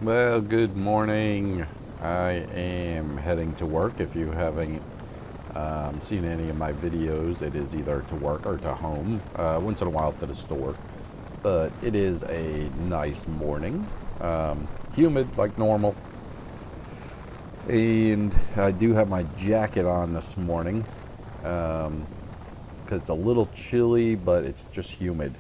Well, good morning. I am heading to work. If you haven't seen any of my videos, it is either to work or to home, once in a while to the store. But it is a nice morning, humid like normal. And I do have my jacket on this morning because it's a little chilly, but it's just humid.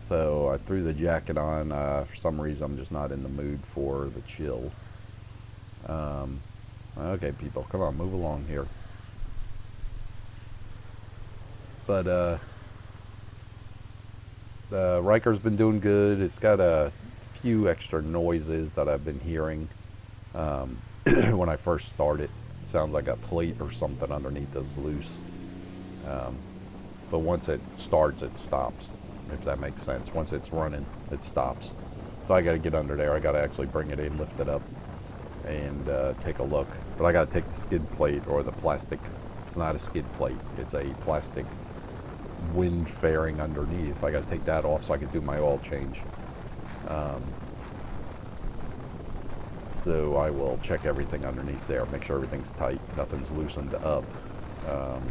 So I threw the jacket on. For some reason, I'm just not in the mood for the chill. Okay, people, come on, move along here. But Ryker's been doing good. It's got a few extra noises that I've been hearing when I first started. It sounds like a plate or something underneath is loose. But once it starts, it stops, if that makes sense. Once it's running, it stops. So I got to get under there. I got to actually bring it in, lift it up, and take a look. But I got to take the skid plate or the plastic. It's not a skid plate. It's a plastic wind fairing underneath. I got to take that off so I can do my oil change. So I will check everything underneath there, make sure everything's tight, nothing's loosened up.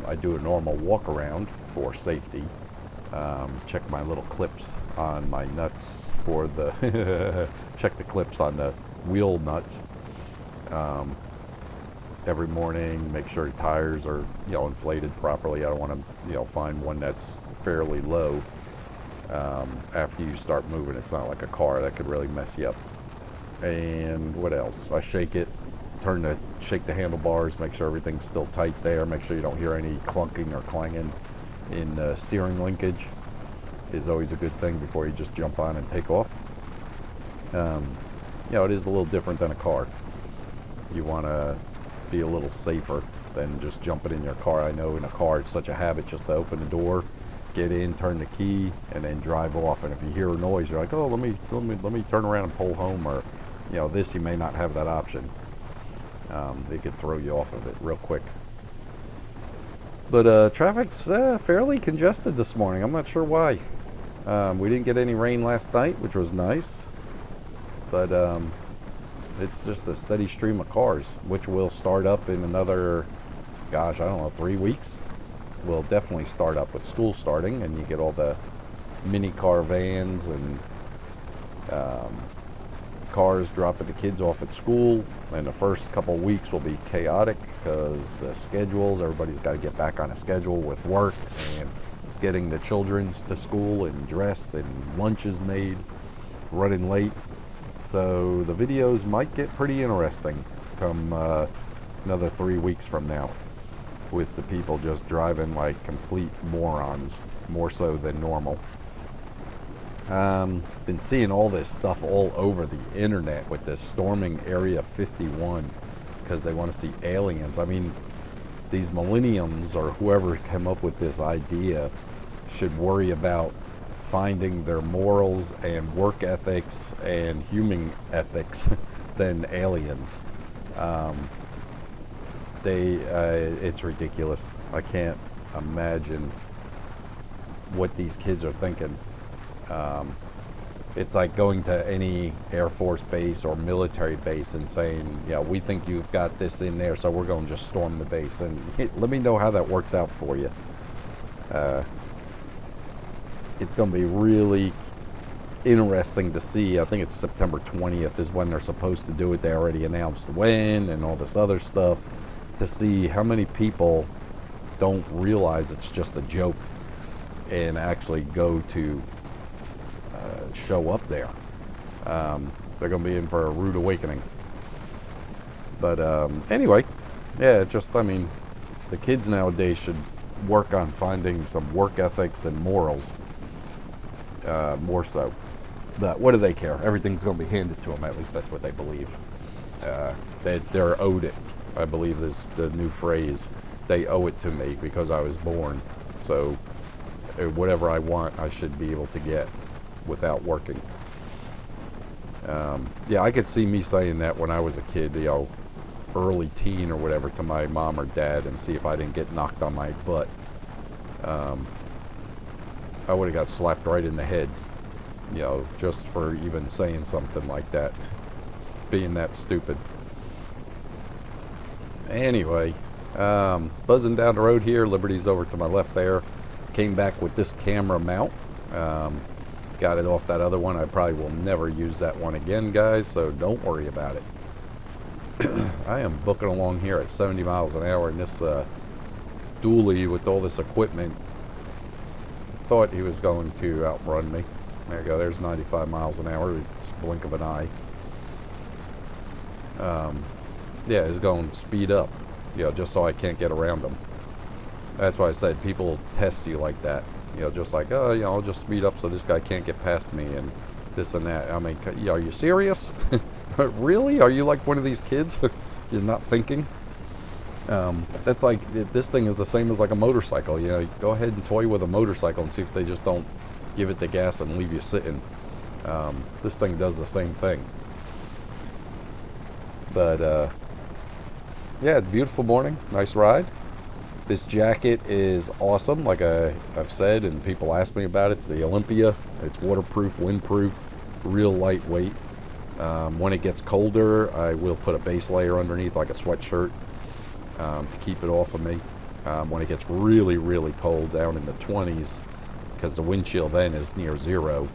I do a normal walk around for safety. Check my little clips on my nuts for the check the clips on the wheel nuts every morning. Make sure the tires are inflated properly. I don't want to find one that's fairly low. After you start moving, it's not like a car that could really mess you up. And what else? I shake it, shake the handlebars, make sure everything's still tight there. Make sure you don't hear any clunking or clanging in steering linkage. Is always a good thing before you just jump on and take off. It is a little different than a car. You want to be a little safer than just jumping in your car. I know in a car it's such a habit just to open the door, get in, turn the key, and then drive off. And if you hear a noise, you're like, oh, let me turn around and pull home. Or this, you may not have that option. They could throw you off of it real quick. But traffic's fairly congested this morning. I'm not sure why. We didn't get any rain last night, which was nice. But it's just a steady stream of cars, which will start up in another, 3 weeks. Will definitely start up with school starting, and you get all the mini car vans and cars dropping the kids off at school. And the first couple of weeks will be chaotic because the schedules, everybody's got to get back on a schedule with work and getting the children to school and dressed and lunches made, running late. So the videos might get pretty interesting come another 3 weeks from now, with the people just driving like complete morons, more so than normal. Been seeing all this stuff all over the internet with this storming Area 51 because they want to see aliens. I mean, these millenniums or whoever came up with this idea should worry about finding their morals and work ethics and human ethics than aliens. It's ridiculous. I can't imagine what these kids are thinking. It's like going to any Air Force base or military base and saying, we think you've got this in there, so we're going to just storm the base. And let me know how that works out for you. It's going to be really interesting to see. I think it's September 20th is when they're supposed to do it. They already announced when and all this other stuff, to see how many people don't realize it's just a joke and actually go to show up there. They're going to be in for a rude awakening. But anyway, the kids nowadays should work on finding some work ethics and morals, more so. But what do they care? Everything's going to be handed to them. At least that's what they believe. They're owed it, I believe is the new phrase. They owe it to me because I was born. So whatever I want, I should be able to get without working. I could see me saying that when I was a kid, early teen or whatever, to my mom or dad, and see if I didn't get knocked on my butt. I would have got slapped right in the head, just for even saying something like that. being that stupid. Anyway, buzzing down the road here. Liberty's over to my left there. Came back with this camera mount. Got it off that other one. I probably will never use that one again, guys, so don't worry about it. I am booking along here at 70 miles an hour in this dually with all this equipment. Thought he was going to outrun me. There you go, there's 95 miles an hour. It's a blink of an eye. Yeah, he's going speed up, just so I can't get around him. That's why I said people test you like that. Just like, oh, I'll just speed up so this guy can't get past me and this and that. I mean, are you serious? Really? Are you like one of these kids? You're not thinking? That's like, this thing is the same as like a motorcycle. Go ahead and toy with a motorcycle and see if they just don't give it the gas and leave you sitting. This thing does the same thing. But, yeah, beautiful morning. Nice ride. This jacket is awesome, like I've said, and people ask me about it. It's the Olympia. It's waterproof, windproof, real lightweight. When it gets colder, I will put a base layer underneath, like a sweatshirt, to keep it off of me. When it gets really, really cold, down in the 20s, because the wind chill then is near zero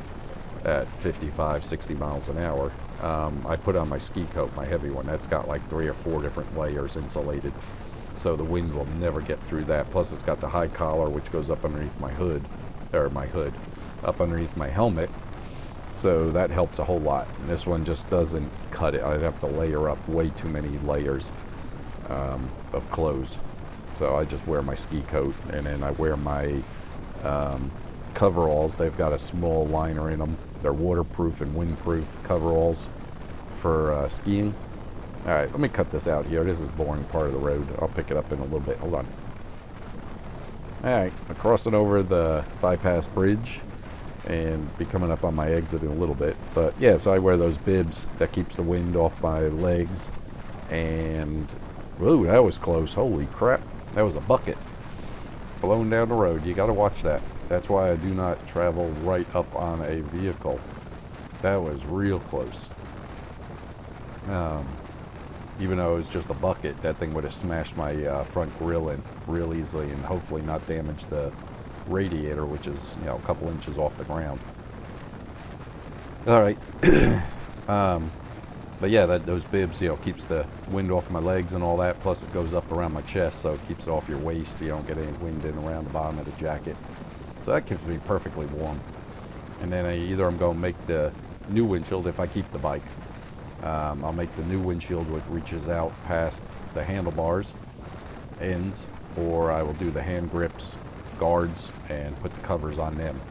at 55, 60 miles an hour, I put on my ski coat, my heavy one. That's got like 3 or 4 different layers insulated, so the wind will never get through that. Plus it's got the high collar, which goes up underneath my hood, up underneath my helmet, so that helps a whole lot. And this one just doesn't cut it. I'd have to layer up way too many layers of clothes. So I just wear my ski coat, and then I wear my coveralls. They've got a small liner in them. They're waterproof and windproof coveralls for skiing. Alright, let me cut this out here. This is a boring part of the road. I'll pick it up in a little bit. Hold on. Alright, I'm crossing over the bypass bridge and be coming up on my exit in a little bit. But yeah, so I wear those bibs that keeps the wind off my legs. And, whoa, that was close. Holy crap. That was a bucket blown down the road. You got to watch that. That's why I do not travel right up on a vehicle. That was real close. Even though it was just a bucket, that thing would have smashed my front grille in real easily and hopefully not damage the radiator, which is, a couple inches off the ground. All right. But yeah, those bibs, keeps the wind off my legs and all that. Plus it goes up around my chest, so it keeps it off your waist. You don't get any wind in around the bottom of the jacket. So that keeps me perfectly warm. And then I'm going to make the new windshield if I keep the bike. I'll make the new windshield which reaches out past the handlebars ends, or I will do the hand grips, guards, and put the covers on them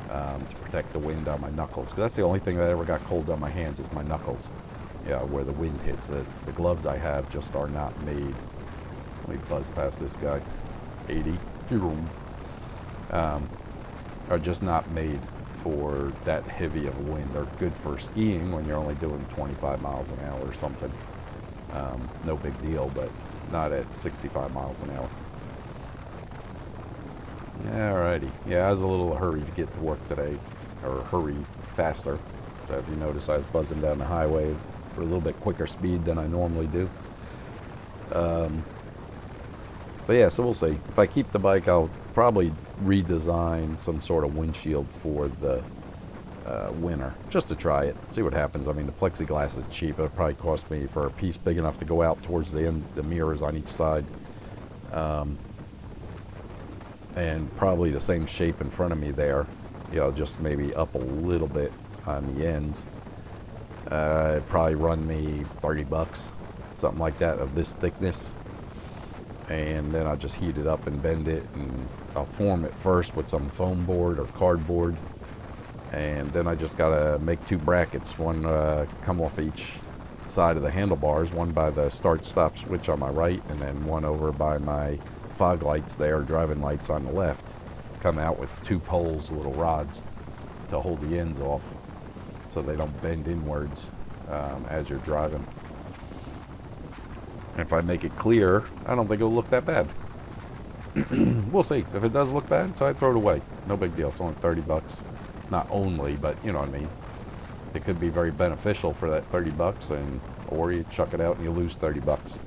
to protect the wind on my knuckles. Because that's the only thing that ever got cold on my hands is my knuckles. Where the wind hits. The gloves I have just are not made. Let me buzz past this guy. 80. Are just not made for that heavy of a wind. They're good for skiing when you're only doing 25 miles an hour or something. No big deal, but not at 65 miles an hour. Alrighty. Yeah, I was a little hurried to get to work today, or hurry faster. So if you notice, I was buzzing down the highway for a little bit quicker speed than I normally do. But yeah, so we'll see. If I keep the bike, I'll probably redesign some sort of windshield for the winter, just to try it, see what happens. I mean, the plexiglass is cheap. It'll probably cost me, for a piece big enough to go out towards the end, the mirrors on each side, and probably the same shape in front of me there, just maybe up a little bit on the ends. It'd probably run me $30, something like that, of this thickness. And then I'll just heat it up and bend it, and I'll form it first with some foam board or cardboard, and then I just gotta make 2 brackets, one come off each side of the handlebars, one by the start stop switch on my right, and then one over by my fog lights there, driving lights on the left. Come out with 2 poles, little rods, to hold the ends off so they don't bend inwards as you're driving. And if I make it clear, I don't think it'll look that bad. We'll see. If it does look bad, so I throw it away. No big deal. It's only $30. Not only, but you know what I mean. it could be very beneficial for that 30 bucks, and or you chuck it out and you lose 30 bucks.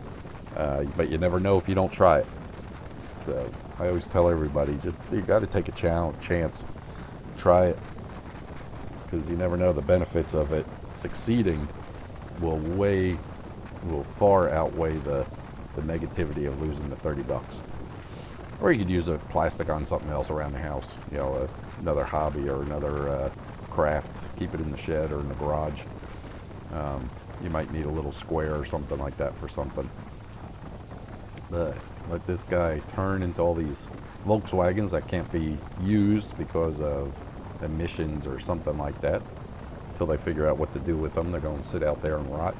But you never know if you don't try it. So I always tell everybody, just you got to take a chance, try it, because you never know the benefits of it. Succeeding will far outweigh the negativity of losing the 30 bucks. Or you could use a plastic on something else around the house, you know, another hobby or another craft. Keep it in the shed or in the garage. You might need a little square or something like that for something. But let this guy turn into all these Volkswagens that can't be used because of emissions or something like that. Until they figure out what to do with them, they're going to sit out there and rot.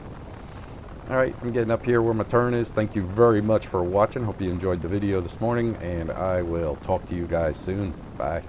Alright, I'm getting up here where my turn is. Thank you very much for watching. Hope you enjoyed the video this morning, and I will talk to you guys soon. Bye.